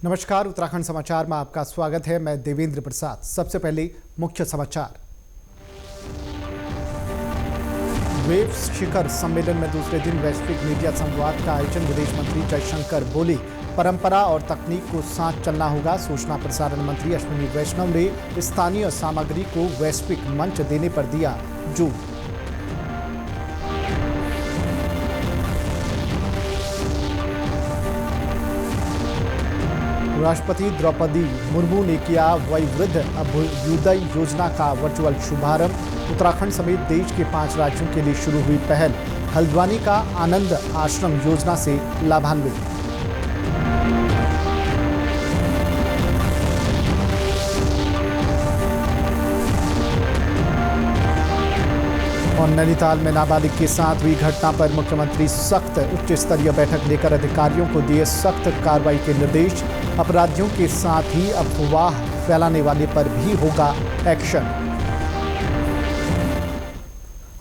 नमस्कार, उत्तराखंड समाचार में आपका स्वागत है। मैं देवेंद्र प्रसाद। सबसे पहले मुख्य समाचार। वेव्स शिखर सम्मेलन में दूसरे दिन वैश्विक मीडिया संवाद का आयोजन। विदेश मंत्री जयशंकर बोले, परंपरा और तकनीक को साथ चलना होगा। सूचना प्रसारण मंत्री अश्विनी वैष्णव ने स्थानीय सामग्री को वैश्विक मंच देने पर दिया जोर। राष्ट्रपति द्रौपदी मुर्मू ने किया वयोवृद्ध अभ्युदय योजना का वर्चुअल शुभारंभ। उत्तराखंड समेत देश के 5 राज्यों के लिए शुरू हुई पहल। हल्द्वानी का आनंद आश्रम योजना से लाभान्वित। और नैनीताल में नाबालिग के साथ हुई घटना पर मुख्यमंत्री सख्त उच्च स्तरीय बैठक लेकर अधिकारियों को दिए सख्त कार्रवाई के निर्देश। अपराधियों के साथ ही अफवाह फैलाने वाले पर भी होगा एक्शन।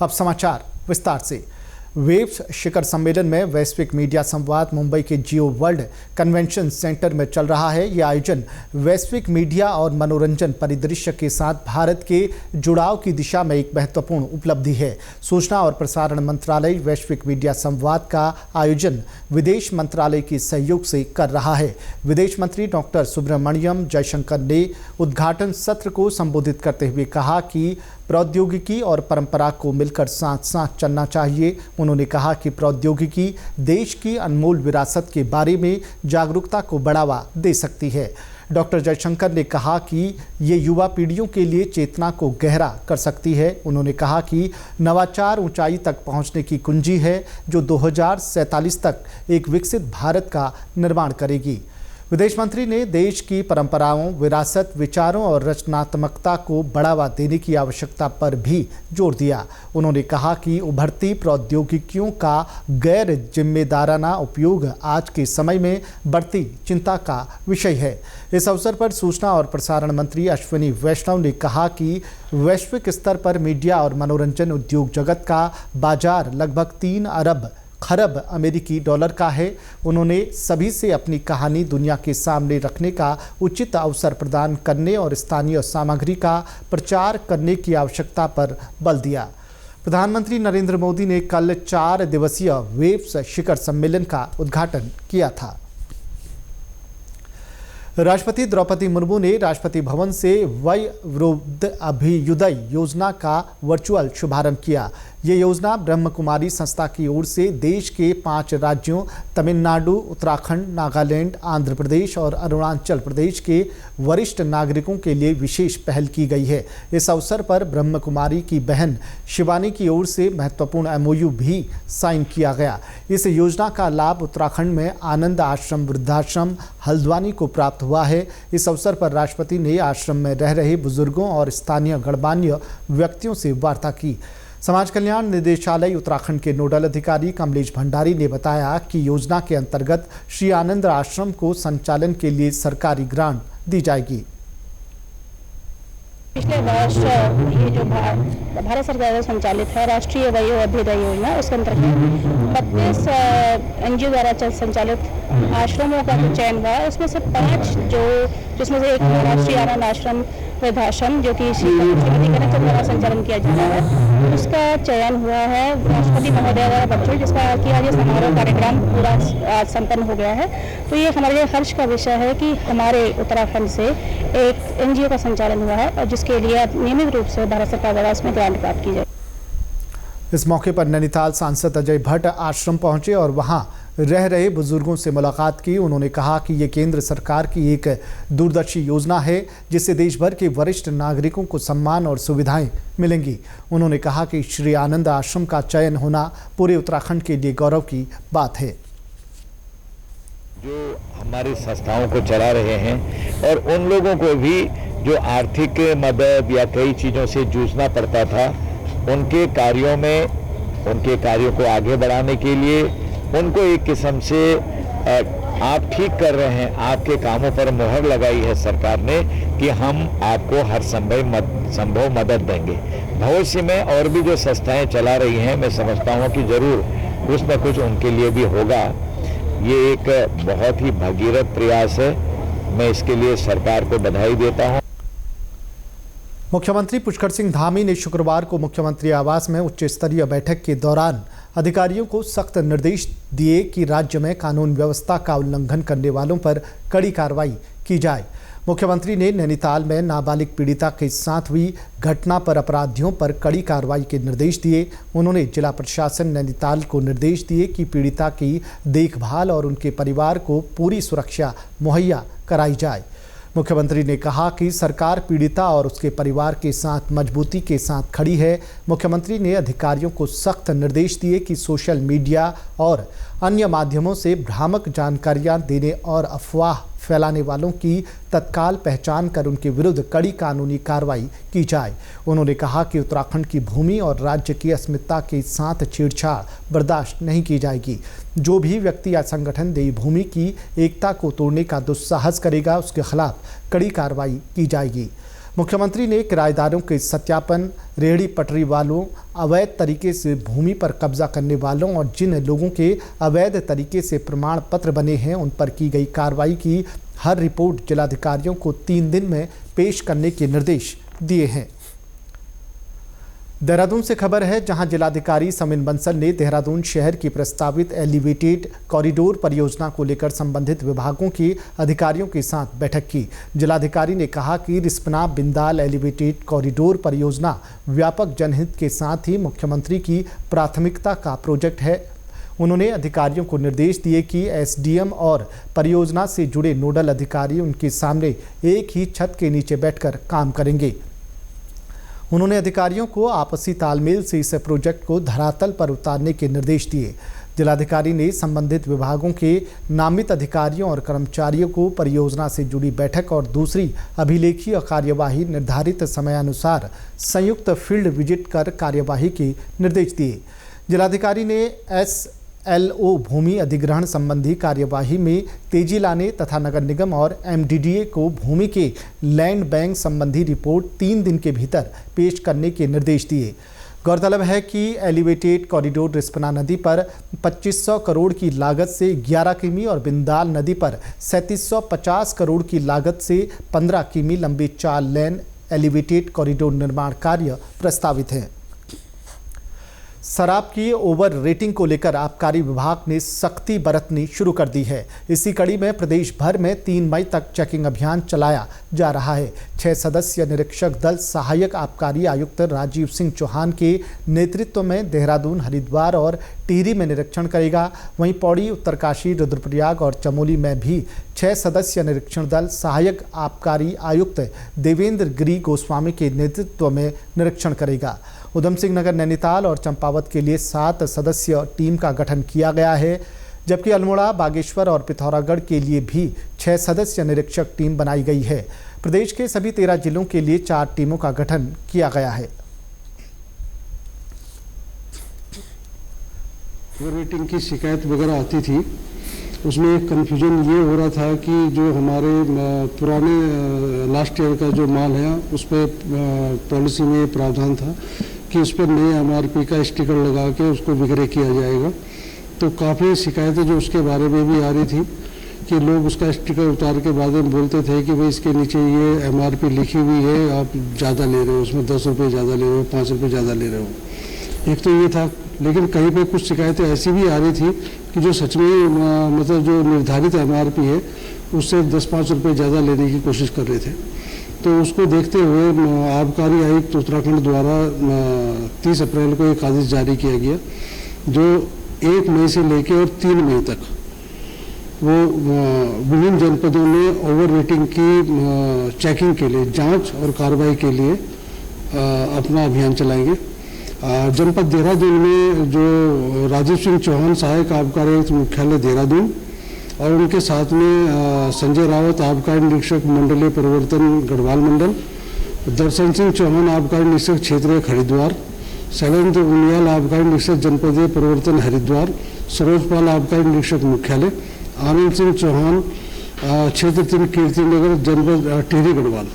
अब समाचार विस्तार से। वेव्स शिखर सम्मेलन में वैश्विक मीडिया संवाद मुंबई के जियो वर्ल्ड कन्वेंशन सेंटर में चल रहा है। यह आयोजन वैश्विक मीडिया और मनोरंजन परिदृश्य के साथ भारत के जुड़ाव की दिशा में एक महत्वपूर्ण उपलब्धि है। सूचना और प्रसारण मंत्रालय वैश्विक मीडिया संवाद का आयोजन विदेश मंत्रालय के सहयोग से कर रहा है। विदेश मंत्री डॉक्टर सुब्रमण्यम जयशंकर ने उद्घाटन सत्र को संबोधित करते हुए कहा कि प्रौद्योगिकी और परंपरा को मिलकर साथ साथ चलना चाहिए। उन्होंने कहा कि प्रौद्योगिकी देश की अनमोल विरासत के बारे में जागरूकता को बढ़ावा दे सकती है। डॉक्टर जयशंकर ने कहा कि ये युवा पीढ़ियों के लिए चेतना को गहरा कर सकती है। उन्होंने कहा कि नवाचार ऊंचाई तक पहुंचने की कुंजी है, जो 2047 तक एक विकसित भारत का निर्माण करेगी। विदेश मंत्री ने देश की परंपराओं, विरासत, विचारों और रचनात्मकता को बढ़ावा देने की आवश्यकता पर भी जोर दिया। उन्होंने कहा कि उभरती प्रौद्योगिकियों का गैर जिम्मेदाराना उपयोग आज के समय में बढ़ती चिंता का विषय है। इस अवसर पर सूचना और प्रसारण मंत्री अश्विनी वैष्णव ने कहा कि वैश्विक स्तर पर मीडिया और मनोरंजन उद्योग जगत का बाजार लगभग 3 अरब खरब अमेरिकी डॉलर का है। उन्होंने सभी से अपनी कहानी दुनिया के सामने रखने का उचित अवसर प्रदान करने और स्थानीय सामग्री का प्रचार करने की आवश्यकता पर बल दिया। प्रधानमंत्री नरेंद्र मोदी ने कल 4 दिवसीय वेव्स शिखर सम्मेलन का उद्घाटन किया था। राष्ट्रपति द्रौपदी मुर्मू ने राष्ट्रपति भवन से वयोवृद्ध अभ्युदय योजना का वर्चुअल शुभारंभ किया। ये योजना ब्रह्म कुमारी संस्था की ओर से देश के 5 राज्यों तमिलनाडु, उत्तराखंड, नागालैंड, आंध्र प्रदेश और अरुणाचल प्रदेश के वरिष्ठ नागरिकों के लिए विशेष पहल की गई है। इस अवसर पर ब्रह्म कुमारी की बहन शिवानी की ओर से महत्वपूर्ण MOU भी साइन किया गया। इस योजना का लाभ उत्तराखंड में आनंद आश्रम वृद्धाश्रम हल्द्वानी को प्राप्त हुआ है। इस अवसर पर राष्ट्रपति ने आश्रम में रह रहे बुजुर्गों और स्थानीय गणमान्य व्यक्तियों से वार्ता की। समाज कल्याण निदेशालय उत्तराखंड के नोडल अधिकारी कमलेश भंडारी ने बताया कि योजना के अंतर्गत श्री आनंद आश्रम को संचालन के लिए सरकारी ग्रांट दी जाएगी। पिछले वर्ष ये जो भारत सरकार द्वारा संचालित है राष्ट्रीय वयो अभ्युदय योजना, उसके अंतर्गत 32 NGO द्वारा संचालित आश्रमों का जो चयन हुआ है, उसमें से 5 जिसमें से एक राष्ट्रीय आनंद आश्रम वृद्धाश्रम जो कि श्रीमती कनक द्वारा संचालन किया जा रहा है, उसका चयन हुआ है राष्ट्रपति महोदय द्वारा बच्चों, जिसका कि आज ये समारोह कार्यक्रम पूरा संपन्न हो गया है। तो ये हमारे लिए हर्ष का विषय है कि हमारे उत्तराखंड से एक NGO का संचालन हुआ है और जिसके लिए नियमित रूप से भारत सरकार द्वारा इसमें ग्रांट प्राप्त की जाए। इस मौके पर नैनीताल सांसद अजय भट्ट आश्रम पहुंचे और वहां रह रहे बुजुर्गों से मुलाकात की। उन्होंने कहा कि ये केंद्र सरकार की एक दूरदर्शी योजना है, जिससे देश भर के वरिष्ठ नागरिकों को सम्मान और सुविधाएं मिलेंगी। उन्होंने कहा कि श्री आनंद आश्रम का चयन होना पूरे उत्तराखंड के लिए गौरव की बात है। जो हमारी संस्थाओं को चला रहे हैं और उन लोगों को भी जो आर्थिक मदद या कई चीज़ों से जूझना पड़ता था, उनके कार्यों को आगे बढ़ाने के लिए उनको एक किस्म से आप ठीक कर रहे हैं, आपके कामों पर मोहर लगाई है सरकार ने कि हम आपको हर संभव मदद देंगे। भविष्य में और भी जो संस्थाएं चला रही हैं, मैं समझता हूँ कि जरूर उसमें कुछ उनके लिए भी होगा। ये एक बहुत ही भगीरथ प्रयास है मैं इसके लिए सरकार को बधाई देता हूं। मुख्यमंत्री पुष्कर सिंह धामी ने शुक्रवार को मुख्यमंत्री आवास में उच्च स्तरीय बैठक के दौरान अधिकारियों को सख्त निर्देश दिए कि राज्य में कानून व्यवस्था का उल्लंघन करने वालों पर कड़ी कार्रवाई की जाए। मुख्यमंत्री ने नैनीताल में नाबालिग पीड़िता के साथ हुई घटना पर अपराधियों पर कड़ी कार्रवाई के निर्देश दिए। उन्होंने जिला प्रशासन नैनीताल को निर्देश दिए कि पीड़िता की देखभाल और उनके परिवार को पूरी सुरक्षा मुहैया कराई जाए। मुख्यमंत्री ने कहा कि सरकार पीड़िता और उसके परिवार के साथ मजबूती के साथ खड़ी है। मुख्यमंत्री ने अधिकारियों को सख्त निर्देश दिए कि सोशल मीडिया और अन्य माध्यमों से भ्रामक जानकारियां देने और अफवाह फैलाने वालों की तत्काल पहचान कर उनके विरुद्ध कड़ी कानूनी कार्रवाई की जाए। उन्होंने कहा कि उत्तराखंड की भूमि और राज्य की अस्मिता के साथ छेड़छाड़ बर्दाश्त नहीं की जाएगी। जो भी व्यक्ति या संगठन देवभूमि की एकता को तोड़ने का दुस्साहस करेगा, उसके खिलाफ कड़ी कार्रवाई की जाएगी। मुख्यमंत्री ने किराएदारों के सत्यापन, रेहड़ी पटरी वालों, अवैध तरीके से भूमि पर कब्जा करने वालों और जिन लोगों के अवैध तरीके से प्रमाण पत्र बने हैं उन पर की गई कार्रवाई की हर रिपोर्ट जिलाधिकारियों को 3 दिन में पेश करने के निर्देश दिए हैं। देहरादून से खबर है, जहां जिलाधिकारी समिन बंसल ने देहरादून शहर की प्रस्तावित एलिवेटेड कॉरिडोर परियोजना को लेकर संबंधित विभागों के अधिकारियों के साथ बैठक की। जिलाधिकारी ने कहा कि रिस्पना बिंदाल एलिवेटेड कॉरिडोर परियोजना व्यापक जनहित के साथ ही मुख्यमंत्री की प्राथमिकता का प्रोजेक्ट है। उन्होंने अधिकारियों को निर्देश दिए कि एसडीएम और परियोजना से जुड़े नोडल अधिकारी उनके सामने एक ही छत के नीचे बैठकर काम करेंगे। उन्होंने अधिकारियों को आपसी तालमेल से इस प्रोजेक्ट को धरातल पर उतारने के निर्देश दिए। जिलाधिकारी ने संबंधित विभागों के नामित अधिकारियों और कर्मचारियों को परियोजना से जुड़ी बैठक और दूसरी अभिलेखीय कार्यवाही निर्धारित समयानुसार संयुक्त फील्ड विजिट कर कार्यवाही के निर्देश दिए। जिलाधिकारी ने SLO भूमि अधिग्रहण संबंधी कार्यवाही में तेजी लाने तथा नगर निगम और MDDA को भूमि के लैंड बैंक संबंधी रिपोर्ट 3 दिन के भीतर पेश करने के निर्देश दिए। गौरतलब है कि एलिवेटेड कॉरिडोर रिस्पना नदी पर 2500 करोड़ की लागत से 11 किमी और बिंदाल नदी पर 3750 करोड़ की लागत से 15 किमी लंबे 4 लेन एलिवेटेड कॉरिडोर निर्माण कार्य प्रस्तावित हैं। शराब की ओवर रेटिंग को लेकर आबकारी विभाग ने सख्ती बरतनी शुरू कर दी है। इसी कड़ी में प्रदेश भर में 3 मई तक चेकिंग अभियान चलाया जा रहा है। 6 सदस्यीय निरीक्षक दल सहायक आबकारी आयुक्त राजीव सिंह चौहान के नेतृत्व में देहरादून, हरिद्वार और टिहरी में निरीक्षण करेगा। वहीं पौड़ी, उत्तरकाशी, रुद्रप्रयाग और चमोली में भी 6 सदस्यीय निरीक्षण दल सहायक आबकारी आयुक्त देवेंद्र गिरी गोस्वामी के नेतृत्व में निरीक्षण करेगा। उधम सिंह नगर, नैनीताल और चंपावत के लिए 7 सदस्यीय टीम का गठन किया गया है, जबकि अल्मोड़ा, बागेश्वर और पिथौरागढ़ के लिए भी 6 सदस्यीय निरीक्षक टीम बनाई गई है। प्रदेश के सभी 13 जिलों के लिए 4 टीमों का गठन किया गया है। रेटिंग की शिकायत वगैरह आती थी, उसमें एक कन्फ्यूजन ये हो रहा था कि जो हमारे पुराने लास्ट ईयर का जो माल है उस पर पॉलिसी में प्रावधान था कि उस पर नए MRP का स्टिकर लगा के उसको विक्रय किया जाएगा। तो काफ़ी शिकायतें जो उसके बारे में भी आ रही थी कि लोग उसका स्टिकर उतार के बाद में बोलते थे कि भाई इसके नीचे ये MRP लिखी हुई है, आप ज़्यादा ले रहे हो, उसमें 10 रुपये ज़्यादा ले रहे हो, 5 रुपये ज़्यादा ले रहे हो। एक तो ये था, लेकिन कहीं पे कुछ शिकायतें ऐसी भी आ रही थी कि जो सच में मतलब जो निर्धारित MRP है उससे 10-5 रुपये ज़्यादा लेने की कोशिश कर रहे थे। तो उसको देखते हुए आबकारी आयुक्त उत्तराखंड द्वारा 30 अप्रैल को एक आदेश जारी किया गया, जो 1 मई से लेकर और 3 मई तक वो विभिन्न जनपदों में ओवर रेटिंग की चेकिंग के लिए, जांच और कार्रवाई के लिए अपना अभियान चलाएंगे। जनपद देहरादून में जो राजीव सिंह चौहान सहायक आबकारी आयुक्त मुख्यालय देहरादून और उनके साथ में संजय रावत आबकारी निरीक्षक मंडलीय परिवर्तन गढ़वाल मंडल, दर्शन सिंह चौहान आबकारी निरीक्षक क्षेत्रीय हरिद्वार, शैलेंद्र उनियाल आबकारी निरीक्षक जनपदीय परिवर्तन हरिद्वार, सरोजपाल आबकारी निरीक्षक मुख्यालय, आनंद सिंह चौहान क्षेत्र 3 कीर्तिनगर जनपद टिहरी गढ़वाल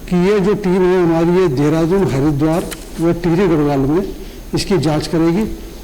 की ये जो टीम है हमारी, ये देहरादून, हरिद्वार व टिहरी गढ़वाल में इसकी जांच करेगी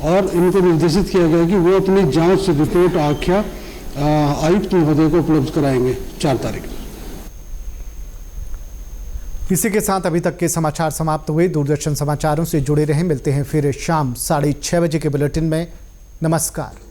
और इनको निर्देशित किया गया कि वो अपनी जांच रिपोर्ट आख्या आयुक्त महोदय को उपलब्ध कराएंगे 4 तारीख। इसी के साथ अभी तक के समाचार समाप्त हुए। दूरदर्शन समाचारों से जुड़े रहें। मिलते हैं फिर शाम 6:30 बजे के बुलेटिन में। नमस्कार।